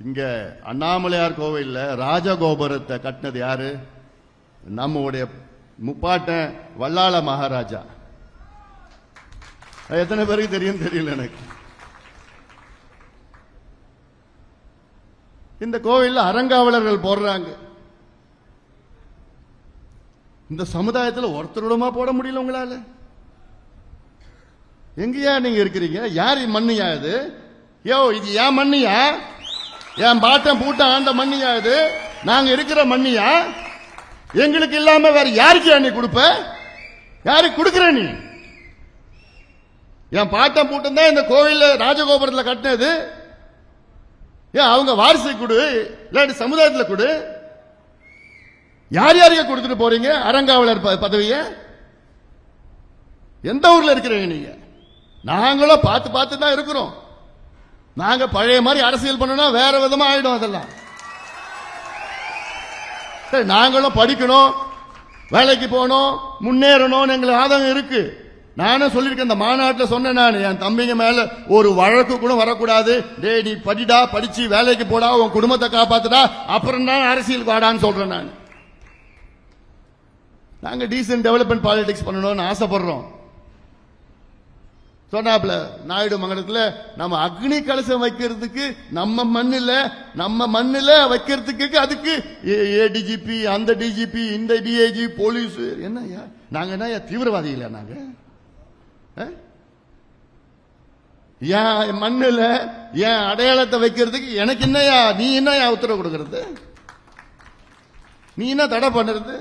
இங்க அண்ணாமலையார் கோவில்ல ராஜகோபுரத்தை கட்டினது யாரு? நம்முடைய முப்பாட்டன் வல்லாள மகாராஜா. எத்தனை பேருக்கு தெரியும் தெரியல எனக்கு. இந்த கோவில்ல அறங்காவலர்கள் போடுறாங்க. இந்த சமுதாயத்தில் ஒருத்தருடமா போட முடியல உங்களால. எங்கயா நீங்க இருக்கிறீங்க? யார் மண்ணியா இது? யோ, இது ஏன் மண்ணியா? என் பாட்டன் பூட்ட ஆண்ட மண்ணியா இது? நாங்க இருக்கிற மண்ணியா? எங்களுக்கு இல்லாம வேற யாருக்கு நீ கொடுப்ப? யாருக்கு கொடுக்கிற நீ? என் பாட்டன் பூட்டம் தான் இந்த கோவில் ராஜகோபுரத்தில் கட்டினது. ஏன் அவங்க வாரிசை கொடு, இல்லாட்டி சமுதாயத்தில் கொடு. யார் யாருக்கு கொடுத்துட்டு போறீங்க அறங்காவலர் பதவிய? எந்த ஊர்ல இருக்கிறீங்க நீங்க? நாங்களும் பார்த்து பார்த்து தான் இருக்கிறோம். நாங்க பழைய மாதிரி அரசியல் பண்ணணும் வேற விதமா ஆயிடும். அதெல்லாம் நாங்களும் படிக்கணும், வேலைக்கு போகணும், முன்னேறணும், எங்களுக்கு ஆதங்கம் இருக்கு. நானும் சொல்லியிருக்கேன், இந்த மாநாட்டில் சொன்னேன், நான் என் தம்பிங்க மேல ஒரு வழக்கு கூட வரக்கூடாது. டேய், நீ படிடா, படிச்சு வேலைக்கு போடா, உன் குடும்பத்தை காப்பாத்துடா, அப்புறம் தான் அரசியலுக்கு வாடான்னு சொல்றேன். நான் நாங்க டீசன்ட் டெவலப்மெண்ட் பாலிடிக்ஸ் பண்ணணும்னு ஆசைப்படுறோம். சொன்னாப்ல நாயுடு மங்கலத்தில் நம்ம அக்னி கலசம் வைக்கிறதுக்கு நம்ம மண்ணில் வைக்கிறதுக்கு அதுக்கு ஏடிஜிபி, அந்த டிஜிபி, இந்த டிஐஜி, போலீஸ். என்னய்யா நாங்க என்ன தீவிரவாதிகளா? நாங்க என் மண்ணில் என் அடையாளத்தை வைக்கிறதுக்கு எனக்கு என்னையா, நீ என்னையா உத்தரவு கொடுக்கறது? நீ என்ன தடை பண்ணுறது?